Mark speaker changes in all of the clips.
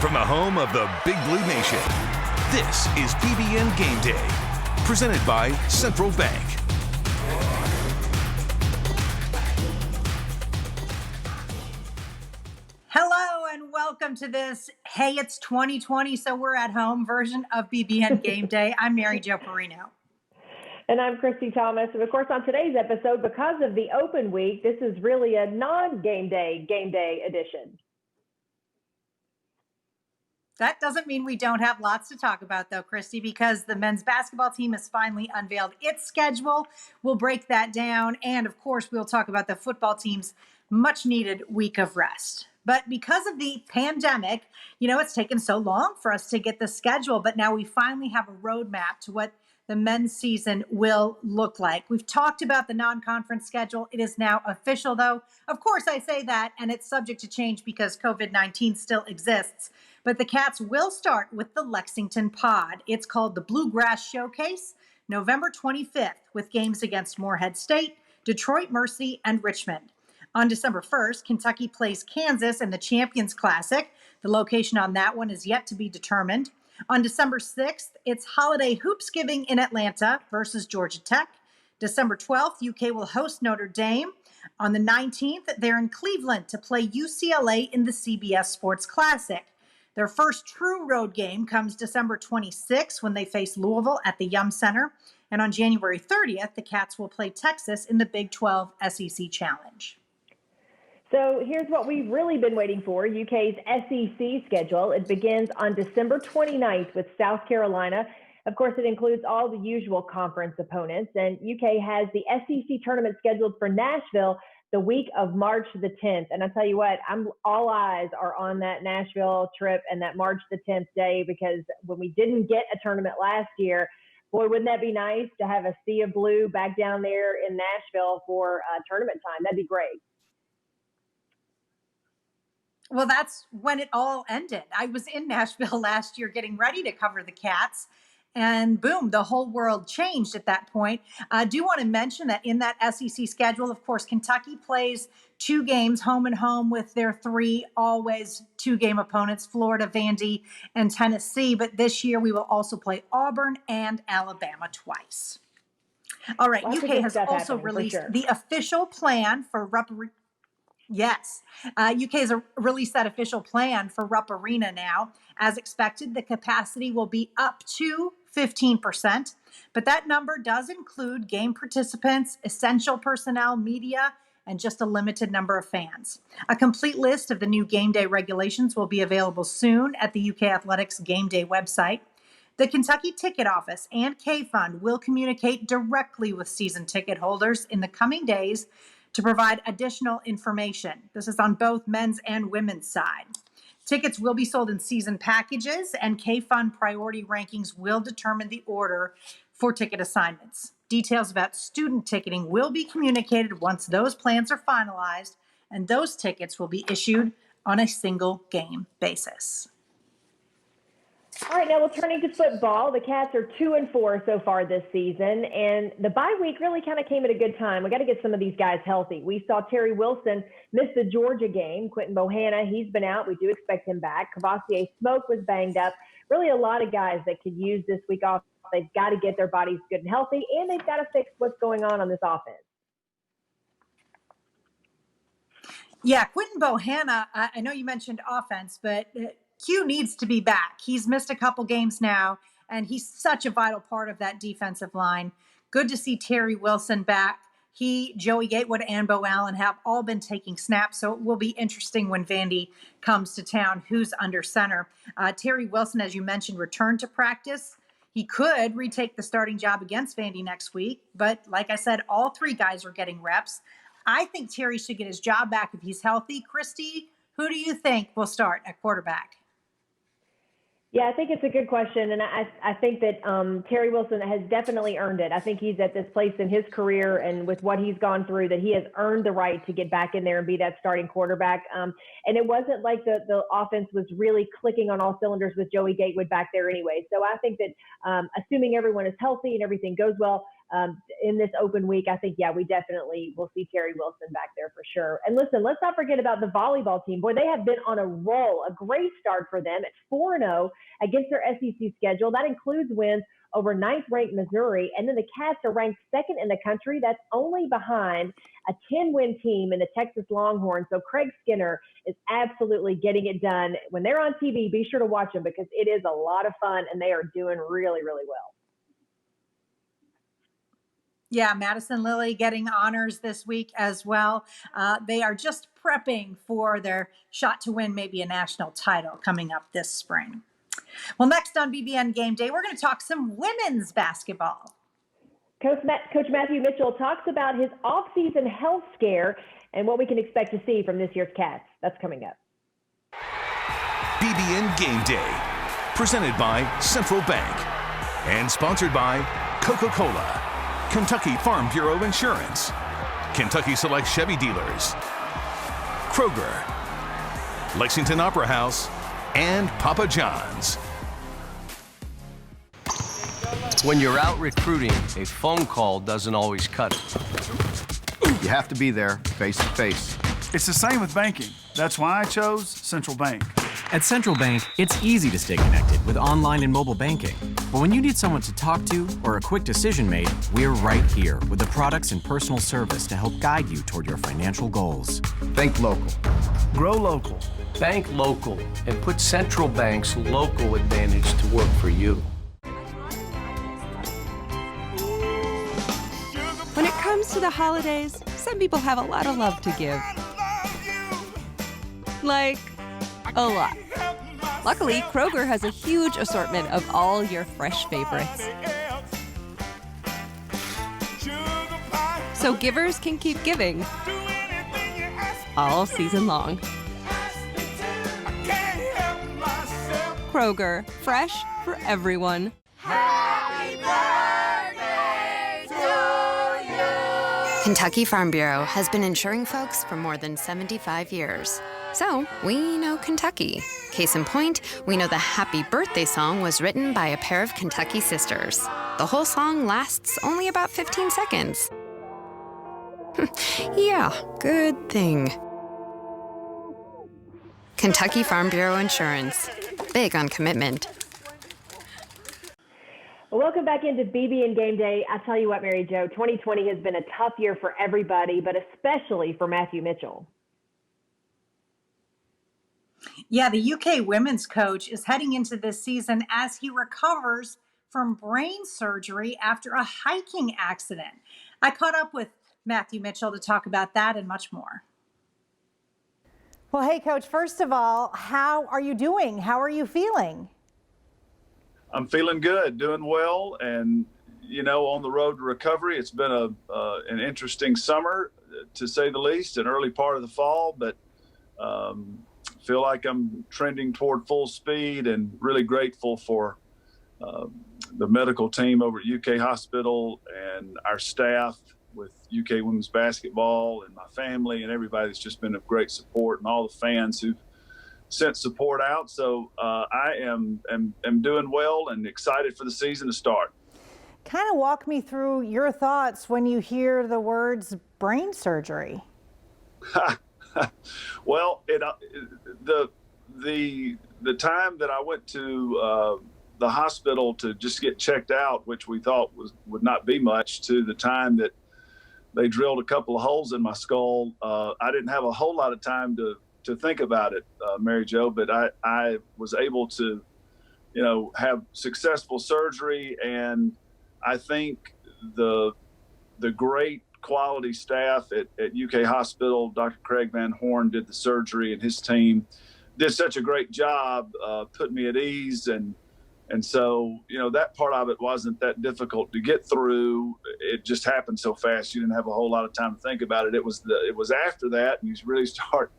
Speaker 1: From the home of the Big Blue Nation, this is BBN Gameday, presented by Central Bank.
Speaker 2: Hello and welcome to this, hey, it's 2020, so we're at home version of BBN Gameday. I'm Mary Jo Perino.
Speaker 3: And I'm Christy Thomas. And of course, on today's episode, because of the open week, this is really a non-game day edition.
Speaker 2: That doesn't mean we don't have lots to talk about, though, Christy, because the men's basketball team has finally unveiled its schedule. We'll break that down. And of course, we'll talk about the football team's much needed week of rest. But because of the pandemic, it's taken so long for us to get the schedule. But now we finally have a roadmap to what the men's season will look like. We've talked about the non-conference schedule. It is now official, though. Of course, I say that, and it's subject to change because COVID-19 still exists. But the Cats will start with the Lexington Pod. It's called the Bluegrass Showcase, November 25th, with games against Morehead State, Detroit Mercy, and Richmond. On December 1st, Kentucky plays Kansas in the Champions Classic. The location on that one is yet to be determined. On December 6th, it's Holiday Hoopsgiving in Atlanta versus Georgia Tech. December 12th, UK will host Notre Dame. On the 19th, they're in Cleveland to play UCLA in the CBS Sports Classic. Their first true road game comes December 26th when they face Louisville at the Yum Center. And on January 30th, the Cats will play Texas in the Big 12 SEC Challenge.
Speaker 3: So here's what we've really been waiting for, UK's SEC schedule. It begins on December 29th with South Carolina. Of course, it includes all the usual conference opponents. And UK has the SEC tournament scheduled for Nashville the week of March the 10th. And I tell you what, all eyes are on that Nashville trip and that March the 10th day, because when we didn't get a tournament last year, boy, wouldn't that be nice to have a sea of blue back down there in Nashville for tournament time? That'd be great.
Speaker 2: Well, that's when it all ended. I was in Nashville last year getting ready to cover the Cats, and boom, the whole world changed at that point. I do want to mention that in that SEC schedule, of course, Kentucky plays 2 games home and home with their 3 always 2-game opponents, Florida, Vandy, and Tennessee. But this year we will also play Auburn and Alabama twice. All right, UK has also released the official plan for Rupp. Yes, UK has released that official plan for Rupp Arena now. As expected, the capacity will be up to 15%, but that number does include game participants, essential personnel, media, and just a limited number of fans. A complete list of the new game day regulations will be available soon at the UK Athletics Game Day website. The Kentucky Ticket Office and K-Fund will communicate directly with season ticket holders in the coming days to provide additional information. This is on both men's and women's side. Tickets will be sold in season packages, and K-Fund priority rankings will determine the order for ticket assignments. Details about student ticketing will be communicated once those plans are finalized, and those tickets will be issued on a single game basis.
Speaker 3: All right, now we're turning to football. The Cats are 2-4 so far this season, and the bye week really kind of came at a good time. We got to get some of these guys healthy. We saw Terry Wilson miss the Georgia game. Quentin Bohanna, he's been out. We do expect him back. Cavassier Smoke was banged up. Really a lot of guys that could use this week off. They've got to get their bodies good and healthy, and they've got to fix what's going on this offense.
Speaker 2: Yeah, Quentin Bohanna, I know you mentioned offense, but Q needs to be back. He's missed a couple games now, and he's such a vital part of that defensive line. Good to see Terry Wilson back. He, Joey Gatewood, and Bo Allen have all been taking snaps, so it will be interesting when Vandy comes to town who's under center. Terry Wilson, as you mentioned, returned to practice. He could retake the starting job against Vandy next week, but like I said, all 3 guys are getting reps. I think Terry should get his job back if he's healthy. Christy, who do you think will start at quarterback?
Speaker 3: Yeah, I think it's a good question, and I think that Terry Wilson has definitely earned it. I think he's at this place in his career and with what he's gone through that he has earned the right to get back in there and be that starting quarterback. And it wasn't like the offense was really clicking on all cylinders with Joey Gatewood back there anyway. So I think that assuming everyone is healthy and everything goes well, in this open week, I think, yeah, we definitely will see Terry Wilson back there for sure. And listen, let's not forget about the volleyball team. Boy, they have been on a roll, a great start for them at 4-0 against their SEC schedule. That includes wins over ninth-ranked Missouri. And then the Cats are ranked second in the country. That's only behind a 10-win team in the Texas Longhorns. So Craig Skinner is absolutely getting it done. When they're on TV, be sure to watch them because it is a lot of fun, and they are doing really, really well.
Speaker 2: Yeah, Madison Lilly getting honors this week as well. They are just prepping for their shot to win maybe a national title coming up this spring. Well, next on BBN Game Day, we're going to talk some women's basketball.
Speaker 3: Coach Matthew Mitchell talks about his off-season health scare and what we can expect to see from this year's Cats. That's coming up.
Speaker 1: BBN Game Day, presented by Central Bank and sponsored by Coca-Cola, Kentucky Farm Bureau Insurance, Kentucky Select Chevy Dealers, Kroger, Lexington Opera House, and Papa John's.
Speaker 4: When you're out recruiting, a phone call doesn't always cut it.
Speaker 5: You have to be there, face to face.
Speaker 6: It's the same with banking. That's why I chose Central Bank.
Speaker 7: At Central Bank, it's easy to stay connected with online and mobile banking. But when you need someone to talk to or a quick decision made, we're right here with the products and personal service to help guide you toward your financial goals.
Speaker 5: Think local.
Speaker 6: Grow local.
Speaker 4: Bank local and put Central Bank's local advantage to work for you.
Speaker 8: When it comes to the holidays, some people have a lot of love to give. Like, a lot. Luckily, Kroger has a huge assortment of all your fresh favorites. So givers can keep giving all season long. Kroger, fresh for everyone.
Speaker 9: Kentucky Farm Bureau has been insuring folks for more than 75 years. So, we know Kentucky. Case in point, we know the Happy Birthday song was written by a pair of Kentucky sisters. The whole song lasts only about 15 seconds. Yeah, good thing. Kentucky Farm Bureau Insurance. Big on commitment.
Speaker 3: Welcome back into BBN Game Day. I tell you what, Mary Jo, 2020 has been a tough year for everybody, but especially for Matthew Mitchell.
Speaker 2: Yeah, the UK women's coach is heading into this season as he recovers from brain surgery after a hiking accident. I caught up with Matthew Mitchell to talk about that and much more.
Speaker 10: Well, hey, Coach, first of all, how are you doing? How are you feeling?
Speaker 11: I'm feeling good, doing well, and, you know, on the road to recovery. It's been an interesting summer, to say the least, an early part of the fall, but feel like I'm trending toward full speed and really grateful for the medical team over at UK Hospital and our staff with UK Women's Basketball and my family and everybody that's just been of great support, and all the fans who've sent support out. So I am doing well and excited for the season to start.
Speaker 10: Kind of walk me through your thoughts when you hear the words brain surgery.
Speaker 11: Well, the time that I went to the hospital to just get checked out, which we thought would not be much, to the time that they drilled a couple of holes in my skull, I didn't have a whole lot of time to think about it, Mary Jo, but I was able to, you know, have successful surgery, and I think the great quality staff at UK Hospital, Dr. Craig Van Horn did the surgery, and his team did such a great job putting me at ease, and so, you know, that part of it wasn't that difficult to get through. It just happened so fast, you didn't have a whole lot of time to think about it. It was after that, and you really start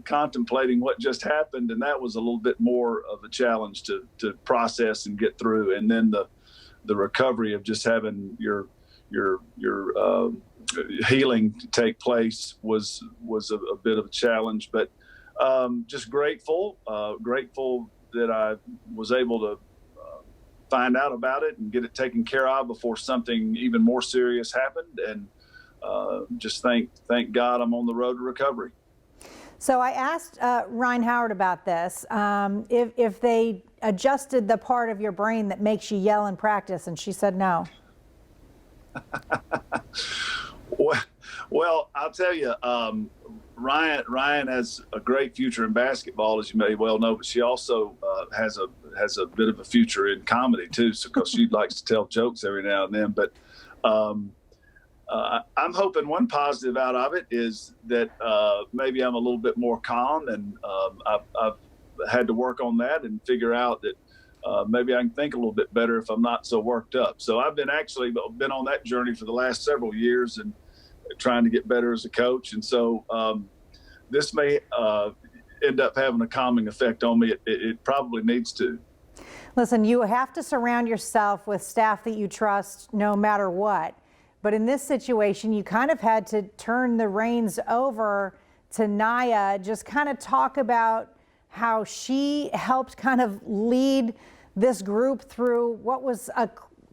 Speaker 11: contemplating what just happened, and that was a little bit more of a challenge to process and get through. And then the recovery of just having your healing take place was a bit of a challenge, but just grateful that I was able to find out about it and get it taken care of before something even more serious happened. And just thank God I'm on the road to recovery.
Speaker 10: So I asked Ryan Howard about this, if they adjusted the part of your brain that makes you yell in practice, and she said no.
Speaker 11: Well, I'll tell you, Ryan has a great future in basketball, as you may well know, but she also has a bit of a future in comedy too, because she likes to tell jokes every now and then. But I'm hoping one positive out of it is that maybe I'm a little bit more calm, and I've had to work on that and figure out that maybe I can think a little bit better if I'm not so worked up. So I've been on that journey for the last several years and trying to get better as a coach. And so this may end up having a calming effect on me. It probably needs to.
Speaker 10: Listen, you have to surround yourself with staff that you trust no matter what. But in this situation, you kind of had to turn the reins over to Naya. Just kind of talk about how she helped kind of lead this group through what was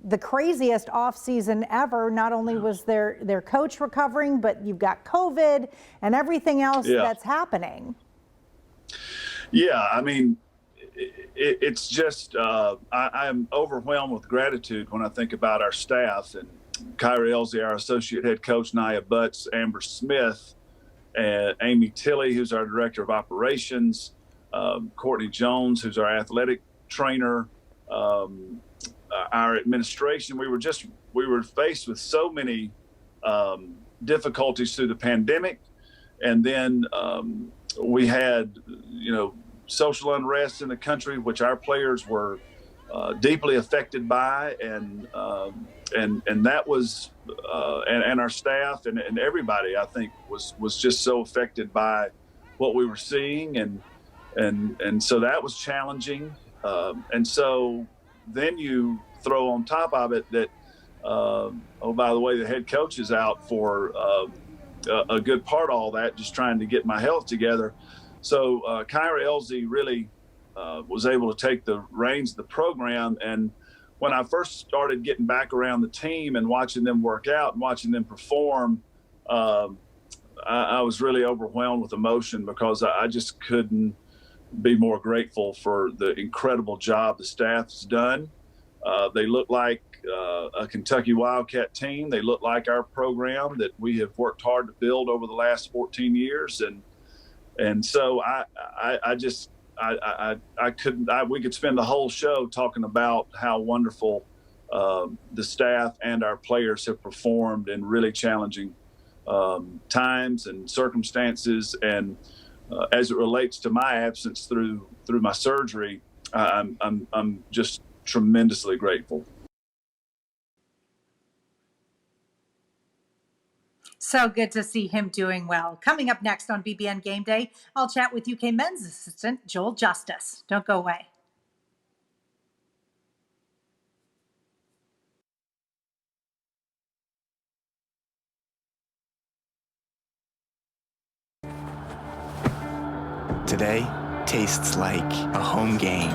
Speaker 10: the craziest offseason ever. Not only was their coach recovering, but you've got COVID and everything else that's happening. Yeah,
Speaker 11: I mean, it's just, I am overwhelmed with gratitude when I think about our staff, and Kyrie Elsie, our associate head coach, Nia Butts, Amber Smith, and Amy Tilley, who's our director of operations, Courtney Jones, who's our athletic trainer, our administration. We were faced with so many difficulties through the pandemic, and then we had social unrest in the country, which our players were deeply affected by, and that was and our staff and everybody, I think, was just so affected by what we were seeing, and so that was challenging. And so then you throw on top of it that by the way, the head coach is out for a good part of all that, just trying to get my health together. So Kyrie Elsie really was able to take the reins of the program. And when I first started getting back around the team and watching them work out and watching them perform, I was really overwhelmed with emotion, because I just couldn't be more grateful for the incredible job the staff has done. They look like a Kentucky Wildcat team. They look like our program that we have worked hard to build over the last 14 years. And so we could spend the whole show talking about how wonderful the staff and our players have performed in really challenging times and circumstances. And as it relates to my absence through my surgery, I'm just tremendously grateful.
Speaker 2: So good to see him doing well. Coming up next on BBN Game Day, I'll chat with UK men's assistant Joel Justice. Don't go away.
Speaker 12: Today tastes like a home game,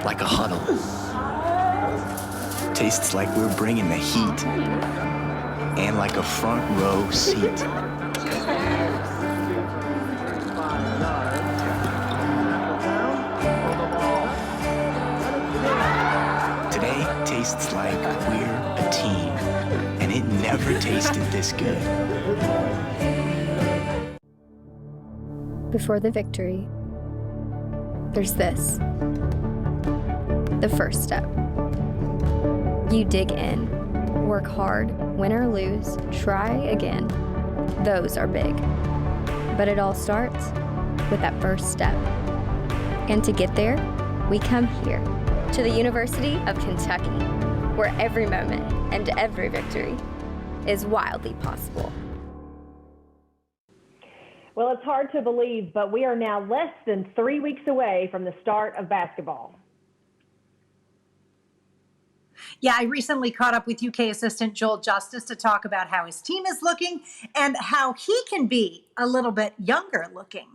Speaker 12: like a huddle. Tastes like we're bringing the heat, and like a front row seat. Today tastes like we're a team, and it never tasted this good.
Speaker 13: Before the victory, there's this. The first step. You dig in, work hard, win or lose, try again. Those are big. But it all starts with that first step. And to get there, we come here, to the University of Kentucky, where every moment and every victory is wildly possible.
Speaker 3: Well, it's hard to believe, but we are now less than 3 weeks away from the start of basketball.
Speaker 2: Yeah, I recently caught up with UK assistant Joel Justice to talk about how his team is looking and how he can be a little bit younger looking.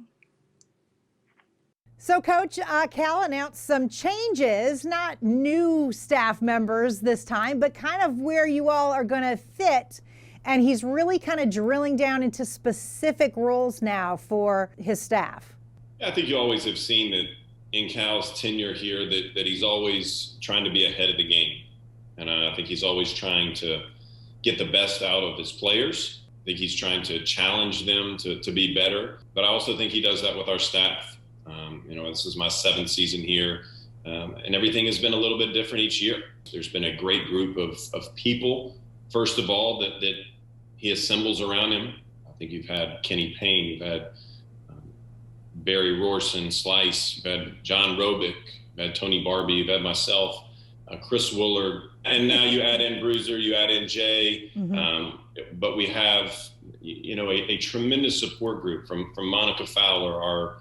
Speaker 10: So, Coach, Cal announced some changes, not new staff members this time, but kind of where you all are going to fit. And he's really kind of drilling down into specific roles now for his staff.
Speaker 14: Yeah, I think you always have seen that in Cal's tenure here that he's always trying to be ahead of the game. And I think he's always trying to get the best out of his players. I think he's trying to challenge them to be better. But I also think he does that with our staff. This is my 7th season here, and everything has been a little bit different each year. There's been a great group of people, first of all, that he assembles around him. I think you've had Kenny Payne, you've had Barry Rorson, Slice, you've had John Robick, you've had Tony Barbie, you've had myself, Chris Woolard, and now you add in Bruiser, you add in Jay. But we have, a tremendous support group from Monica Fowler, our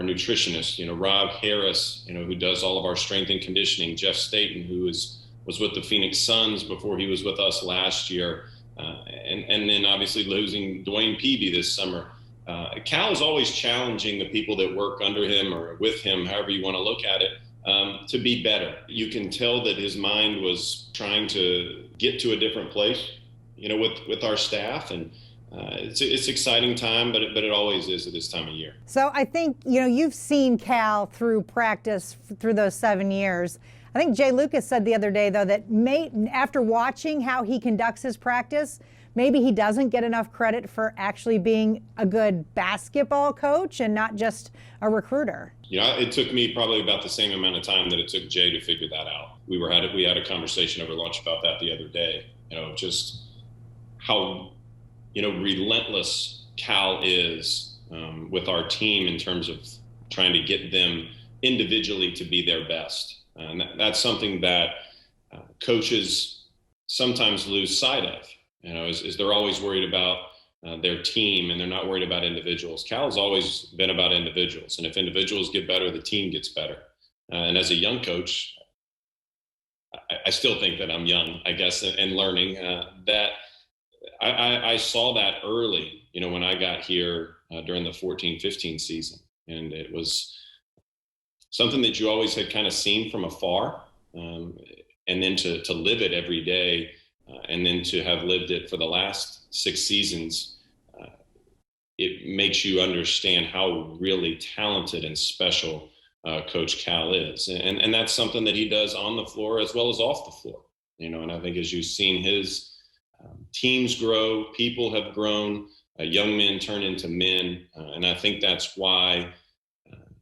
Speaker 14: nutritionist, Rob Harris, who does all of our strength and conditioning, Jeff Staten, who was with the Phoenix Suns before he was with us last year, and then obviously losing Dwayne Peavy this summer. Cal is always challenging the people that work under him or with him, however you want to look at it, to be better. You can tell that his mind was trying to get to a different place, with our staff, and it's exciting time, but it always is at this time of year.
Speaker 10: So I think, you've seen Cal through practice through those 7 years. I think Jay Lucas said the other day, though, that after watching how he conducts his practice, maybe he doesn't get enough credit for actually being a good basketball coach and not just a recruiter.
Speaker 14: It took me probably about the same amount of time that it took Jay to figure that out. We had a conversation over lunch about that the other day, just how relentless Cal is with our team in terms of trying to get them individually to be their best. And that's something that coaches sometimes lose sight of, is they're always worried about their team and they're not worried about individuals. Cal has always been about individuals. And if individuals get better, the team gets better. And as a young coach, I still think that I'm young, I guess, and learning that I saw that early, when I got here during the 14-15 season. And it was something that you always had kind of seen from afar. And then to live it every day, and then to have lived it for the last 6 seasons, it makes you understand how really talented and special Coach Cal is. And that's something that he does on the floor as well as off the floor. And I think as you've seen his teams grow, people have grown, young men turn into men. And I think that's why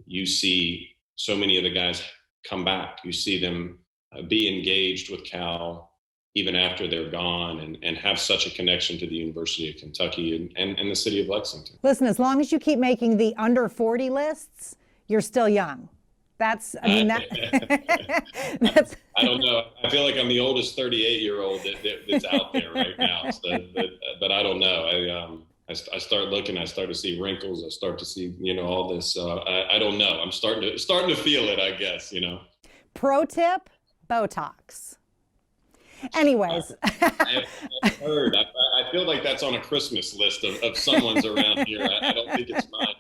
Speaker 14: you see so many of the guys come back. You see them be engaged with Cal even after they're gone, and have such a connection to the University of Kentucky and the city of Lexington.
Speaker 10: Listen, as long as you keep making the under 40 lists, you're still young. That's, I
Speaker 14: don't know. I feel like I'm the oldest 38-year-old that's out there right now. So, but I don't know. I start looking. I start to see wrinkles. I start to see, all this. I don't know. I'm starting to feel it, I guess.
Speaker 10: Pro tip: Botox. Anyways,
Speaker 14: I've heard. I feel like that's on a Christmas list of someone's around here. I don't think it's mine.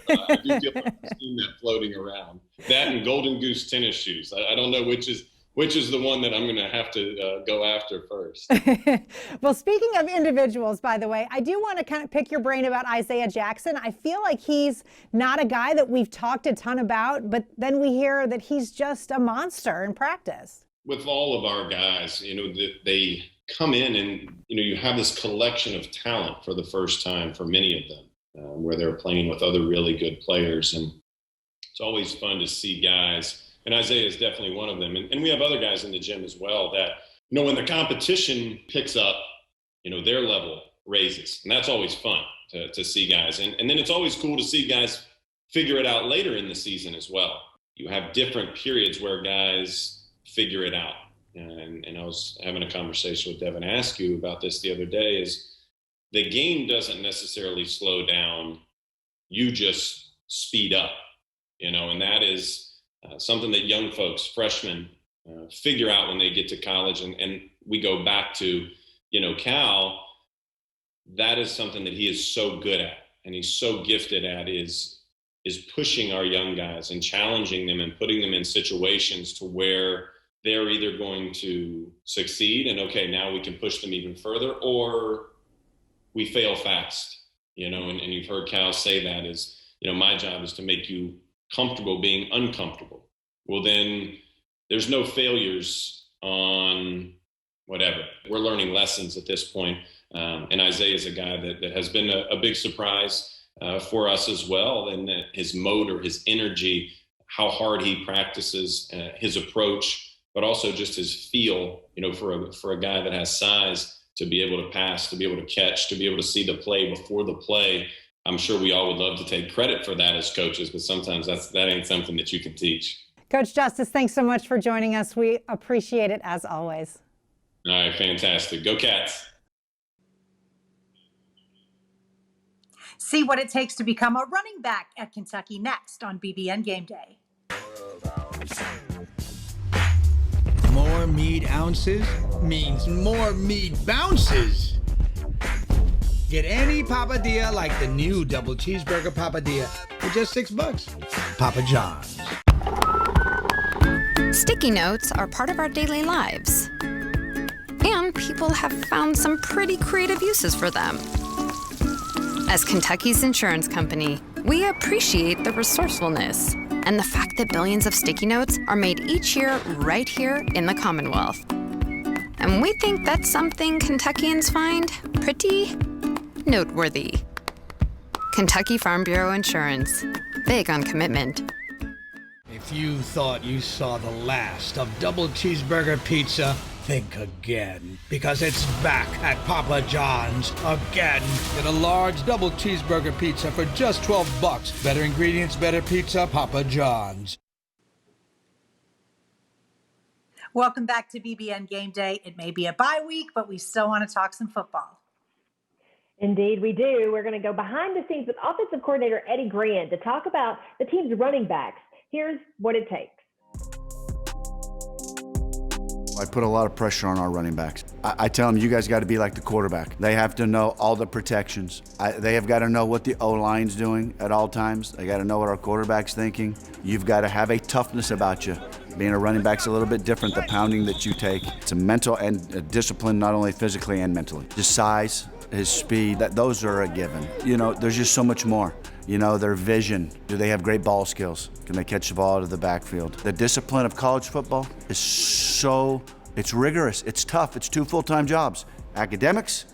Speaker 14: I do feel like I've seen that floating around. That and Golden Goose tennis shoes. I don't know which is the one that I'm going to have to go after first.
Speaker 10: Well, speaking of individuals, by the way, I do want to kind of pick your brain about Isaiah Jackson. I feel like he's not a guy that we've talked a ton about, but then we hear that he's just a monster in practice.
Speaker 14: With all of our guys, they come in and, you have this collection of talent for the first time for many of them, where they're playing with other really good players. And it's always fun to see guys, and Isaiah is definitely one of them. And we have other guys in the gym as well that, when the competition picks up, their level raises. And that's always fun to see guys. And then it's always cool to see guys figure it out later in the season as well. You have different periods where guys figure it out. And I was having a conversation with Devin Askew about this the other day, is the game doesn't necessarily slow down. You just speed up, and that is something that young folks, freshmen, figure out when they get to college. And we go back to, Cal, that is something that he is so good at and he's so gifted at, is is pushing our young guys and challenging them and putting them in situations to where they're either going to succeed and, okay, now we can push them even further, or we fail fast, and you've heard Cal say that is, my job is to make you comfortable being uncomfortable. Well, then there's no failures on whatever. We're learning lessons at this point. And Isaiah is a guy that has been a big surprise for us as well. And his motor, his energy, how hard he practices, his approach, but also just his feel, for a guy that has size, to be able to pass, to be able to catch, to be able to see the play before the play. I'm sure we all would love to take credit for that as coaches, but sometimes that ain't something that you can teach.
Speaker 10: Coach Justice, thanks so much for joining us. We appreciate it as always.
Speaker 14: All right, fantastic. Go Cats.
Speaker 2: See what it takes to become a running back at Kentucky next on BBN Gameday.
Speaker 15: More meat ounces means more meat bounces. Get any papadilla like the new double cheeseburger papadilla for just $6. Papa John's.
Speaker 9: Sticky notes are part of our daily lives. And people have found some pretty creative uses for them. As Kentucky's insurance company, we appreciate the resourcefulness and the fact that billions of sticky notes are made each year right here in the Commonwealth. And we think that's something Kentuckians find pretty noteworthy. Kentucky Farm Bureau Insurance. Big on commitment.
Speaker 15: If you thought you saw the last of double cheeseburger pizza, think again, because it's back at Papa John's again. Get a large double cheeseburger pizza for just $12. Better ingredients, better pizza, Papa John's.
Speaker 2: Welcome back to BBN Game Day. It may be a bye week, but we still want to talk some football.
Speaker 3: Indeed, we do. We're going to go behind the scenes with offensive coordinator Eddie Grand to talk about the team's running backs. Here's what it takes.
Speaker 5: I put a lot of pressure on our running backs. I tell them, you guys got to be like the quarterback. They have to know all the protections. They have got to know what the O-line's doing at all times. They got to know what our quarterback's thinking. You've got to have a toughness about you. Being a running back's a little bit different, the pounding that you take. It's a mental and a discipline, not only physically and mentally. His size, his speed, those are a given. There's just so much more. Their vision. Do they have great ball skills? Can they catch the ball out of the backfield? The discipline of college football is it's rigorous, it's tough, it's 2 full-time jobs, academics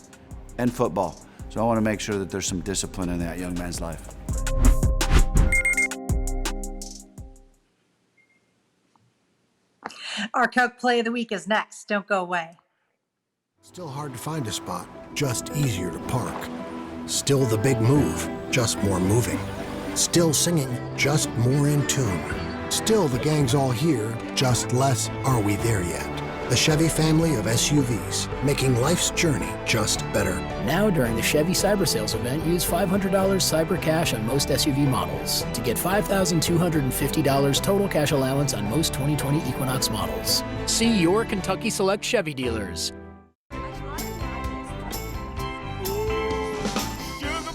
Speaker 5: and football. So I want to make sure that there's some discipline in that young man's life.
Speaker 2: Our Coke Play of the Week is next. Don't go away.
Speaker 16: Still hard to find a spot, just easier to park. Still the big move, just more moving. Still singing, just more in tune. Still the gang's all here, just less are we there yet. The Chevy family of SUVs, making life's journey just better.
Speaker 17: Now during the Chevy Cyber Sales event, use $500 Cyber Cash on most SUV models to get $5,250 total cash allowance on most 2020 Equinox models. See your Kentucky Select Chevy dealers.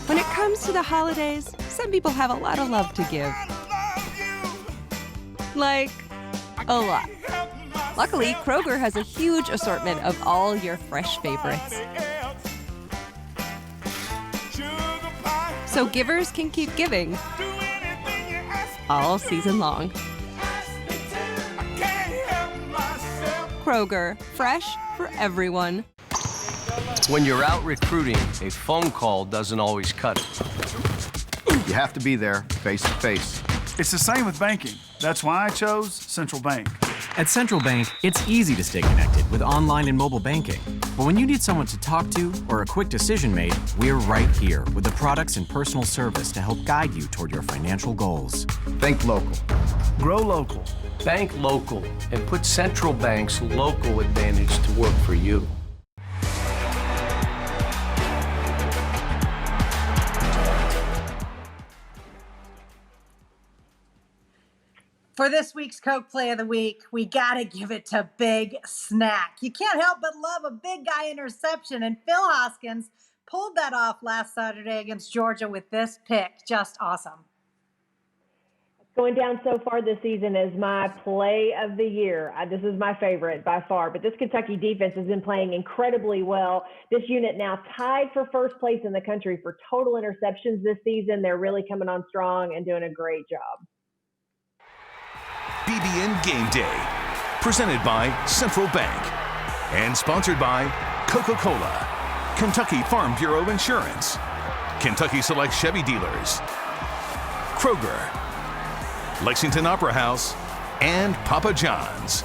Speaker 8: When it comes to the holidays, some people have a lot of love to give. Like, a lot. Luckily, Kroger has a huge assortment of all your fresh favorites. So givers can keep giving all season long. Kroger, fresh for everyone.
Speaker 4: When you're out recruiting, a phone call doesn't always cut it.
Speaker 5: You have to be there face to face.
Speaker 6: It's the same with banking. That's why I chose Central Bank.
Speaker 7: At Central Bank, it's easy to stay connected with online and mobile banking. But when you need someone to talk to or a quick decision made, we're right here with the products and personal service to help guide you toward your financial goals.
Speaker 5: Think local.
Speaker 6: Grow local.
Speaker 4: Bank local and put Central Bank's local advantage to work for you.
Speaker 2: For this week's Coke Play of the Week, we got to give it to Big Snack. You can't help but love a big guy interception, and Phil Hoskins pulled that off last Saturday against Georgia with this pick. Just awesome.
Speaker 3: Going down so far this season as my play of the year. This is my favorite by far, but this Kentucky defense has been playing incredibly well. This unit now tied for first place in the country for total interceptions this season. They're really coming on strong and doing a great job.
Speaker 1: BBN Gameday, presented by Central Bank and sponsored by Coca-Cola, Kentucky Farm Bureau Insurance, Kentucky Select Chevy Dealers, Kroger, Lexington Opera House, and Papa John's.